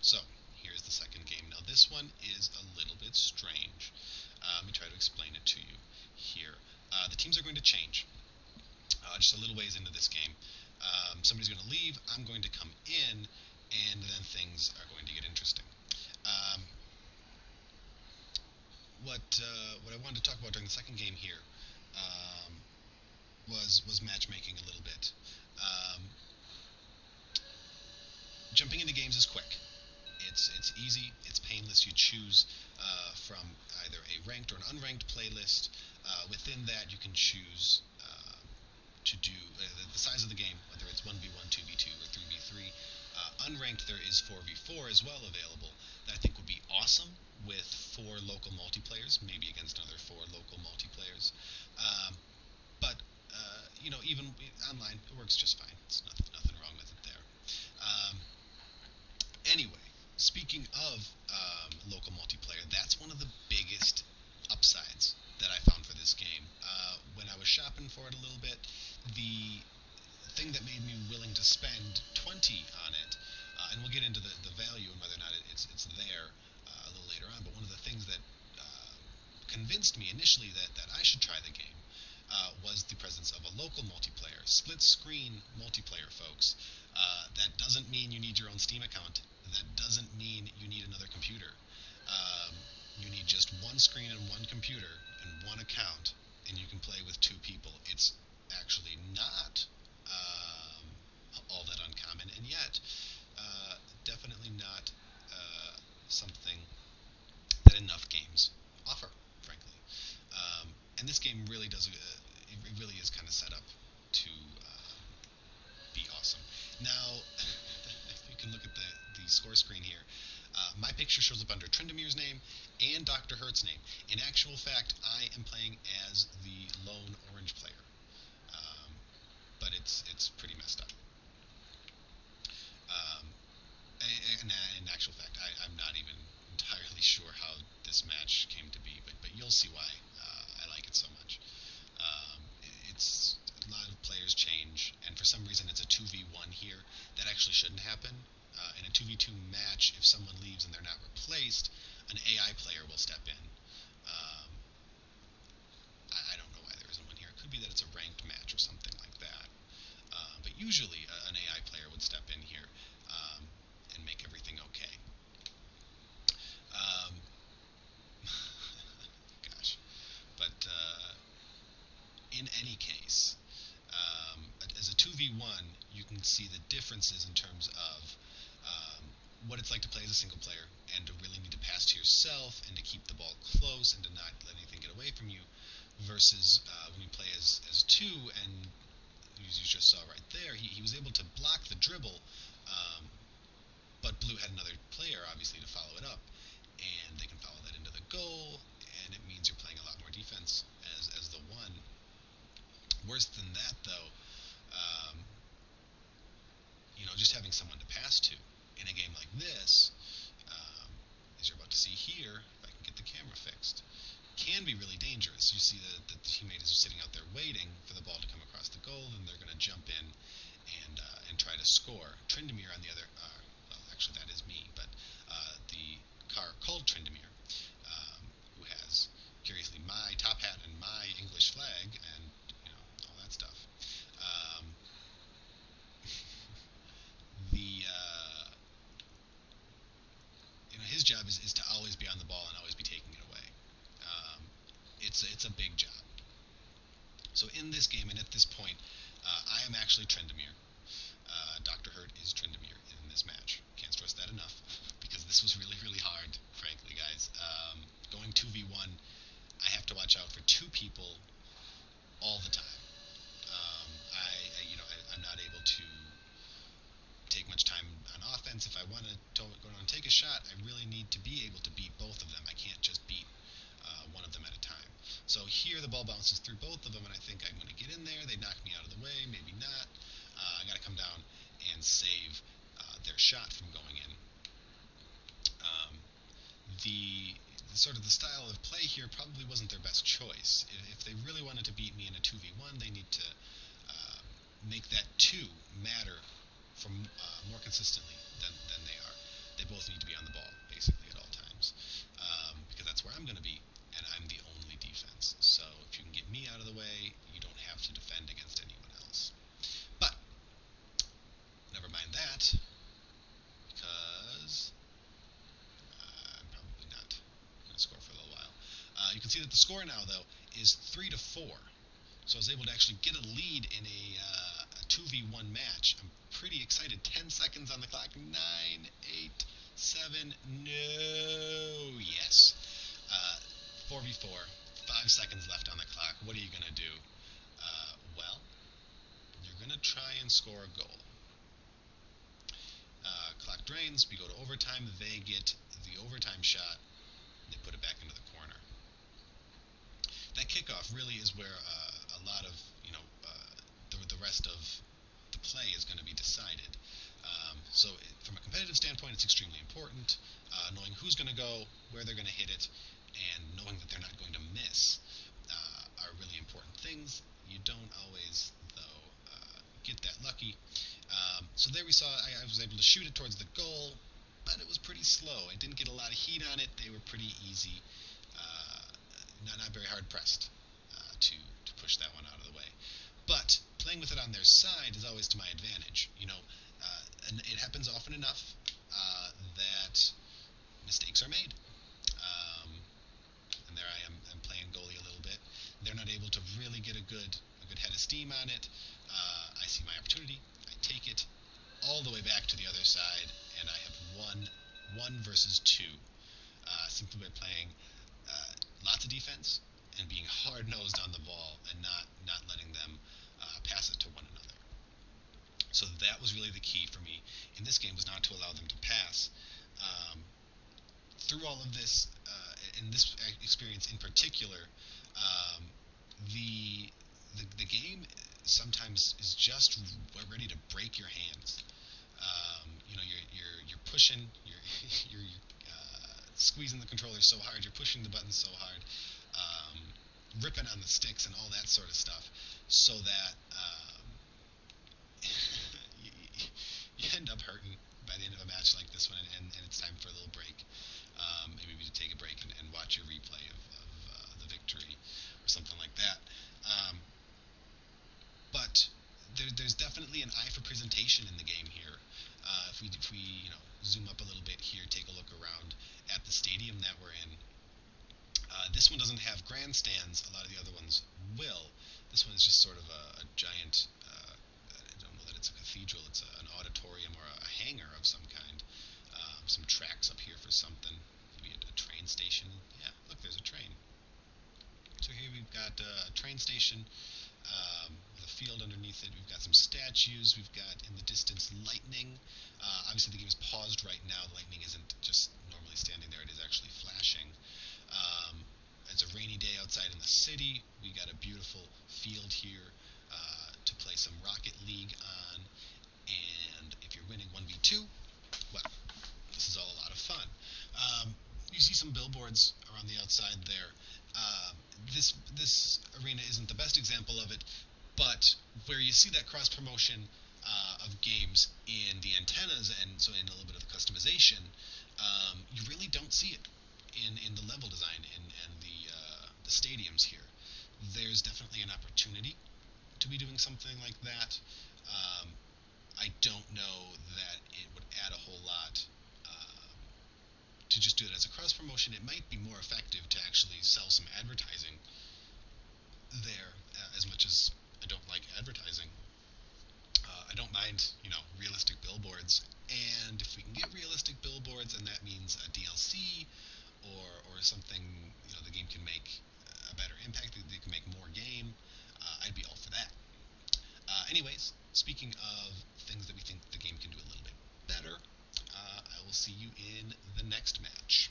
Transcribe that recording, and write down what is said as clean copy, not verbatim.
So, here's the second game. Now, this one is a little bit strange. Let me try to explain it to you here. The teams are going to change just a little ways into this game. Somebody's going to leave, I'm going to come in, and then things are going to get interesting. Um, what I wanted to talk about during the second game here um, was matchmaking a little bit. Um, Jumping into games is quick. It's easy. It's painless. You choose from either a ranked or an unranked playlist. Within that, you can choose to do the size of the game, whether it's 1v1, 2v2, or 3v3. Unranked, there is 4v4 as well available that I think would be awesome with 4 local multiplayers, maybe against another 4 local multiplayers. But even online, it works just fine. It's nothing wrong with it there. Um, Anyway, speaking of local multiplayer, that's one of the biggest upsides that I found for this game. When I was shopping for it a little bit, the thing that made me willing to spend 20 on it, and we'll get into the value and whether or not it's there a little later on, but one of the things that convinced me initially that I should try the game was the presence of a local multiplayer, split screen multiplayer, folks. That doesn't mean you need your own Steam account. That doesn't mean you need another computer. You need just one screen and one computer and one account, and you can play with 2 people. It's actually not all that uncommon, and yet definitely not something that enough games offer, frankly. And this game really does. It really is kind of set up to be awesome. Now, if you can look at the score screen here, my picture shows up under Trindamir's name and Dr. Hurt's name. In actual fact, I am playing as the lone orange player, but it's pretty messed up. Um, in actual fact, I'm not even entirely sure how this match came to be, but you'll see why I like it so much. It's a lot of players change, and for some reason it's a 2v1 here. That actually shouldn't happen. In a 2v2 match, if someone leaves and they're not replaced, an AI player will step in. Um, I don't know why there isn't one here. It could be that it's a ranked match or something like that. But usually an AI player would step in here and make everything okay. Um, Gosh. But in any case, as a 2v1, you can see the differences in terms of what it's like to play as a single player and to really need to pass to yourself and to keep the ball close and to not let anything get away from you versus when you play as 2, and as you just saw right there, he was able to block the dribble, but Blue had another player, obviously, to follow it up, and they can follow that into the goal, and it means you're playing a lot more defense as the 1. Worse than that, though, just having someone to pass to in a game like this, as you're about to see here, if I can get the camera fixed, can be really dangerous. You see that the teammate is sitting out there waiting for the ball to come across the goal, and they're going to jump in and try to score. Trindamir on the other, well, actually that is me, but the car called Trindamir, who has curiously my top hat and my English flag and all that stuff. The his job is to always be on the ball and always be taking it away. It's a big job. So in this game and at this point, I am actually Trindamir. Dr. Hurt is Trindamir in this match. Can't stress that enough because this was really, really hard, frankly, guys. Going 2v1, I have to watch out for 2 people all the time. I'm not able to take much time on offense. If I want to go down and take a shot, I really need to be able to beat both of them. I can't just beat one of them at a time. So here the ball bounces through both of them, and I think I'm going to get in there. They knock me out of the way, maybe not. I got to come down and save their shot from going in. The sort of the style of play here probably wasn't their best choice. If they really wanted to beat me in a 2v1, they need to make that 2 matter from more consistently than they are. They both need to be on the ball, basically, at all times. Because that's where I'm going to be, and I'm the only defense. So if you can get me out of the way, you don't have to defend against anyone else. But, never mind that, because I'm probably not going to score for a little while. You can see that the score now, though, is 3-4. So I was able to actually get a lead in a 2v1 match. I'm pretty excited. 10 seconds on the clock. 9, 8, 7, no, yes. 4v4, 5 seconds left on the clock. What are you going to do? Well, you're going to try and score a goal. Clock drains, we go to overtime, they get the overtime shot, they put it back into the corner. That kickoff really is where a lot of, the rest of the play is going to be decided. So from a competitive standpoint, it's extremely important. Knowing who's going to go, where they're going to hit it, and knowing that they're not going to miss are really important things. You don't always, though, get that lucky. So there we saw I was able to shoot it towards the goal, but it was pretty slow. I didn't get a lot of heat on it. They were pretty easy, not very hard pressed to push that one out of the way. But playing with it on their side is always to my advantage. And it happens often enough that mistakes are made. And there I am, I'm playing goalie a little bit. They're not able to really get a good head of steam on it. I see my opportunity. I take it all the way back to the other side, and I have one versus two, simply by playing lots of defense and being hard-nosed on the ball and not letting them pass it to one another. So that was really the key for me in this game, was not to allow them to pass. Through all of this, in this experience in particular, the game sometimes is just ready to break your hands. You're pushing, you're squeezing the controller so hard, you're pushing the buttons so hard, ripping on the sticks and all that sort of stuff, so that you end up hurting by the end of a match like this one, and it's time for a little break. Maybe we take a break and watch a replay of the victory or something like that. But there's definitely an eye for presentation in the game here. If we zoom up a little bit here, take a look around at the stadium that we're in. This one doesn't have grandstands. A lot of the other ones will. This one is just sort of a giant. I don't know that it's a cathedral. It's an auditorium or a hangar of some kind. Some tracks up here for something. Maybe a train station. Yeah, look, there's a train. So here we've got a train station. With a field underneath it. We've got some statues. We've got in the distance lightning. Obviously the game is paused right now. The lightning isn't just normally standing there. It is actually flashing. It's a rainy day outside in the city. We got a beautiful field here to play some Rocket League on. And if you're winning 1v2, well, this is all a lot of fun. You see some billboards around the outside there. This arena isn't the best example of it, but where you see that cross-promotion of games in the antennas, and so in a little bit of customization, you really don't see it in the level design and the stadiums here. There's definitely an opportunity to be doing something like that. I don't know that it would add a whole lot to just do it as a cross-promotion. It might be more effective to actually sell some advertising there, as much as I don't like advertising. I don't mind, realistic billboards, and if we can get realistic billboards, and that means a DLC or something, the game can make a better impact, they can make more game, I'd be all for that. Anyways, speaking of things that we think the game can do a little bit better, I will see you in the next match.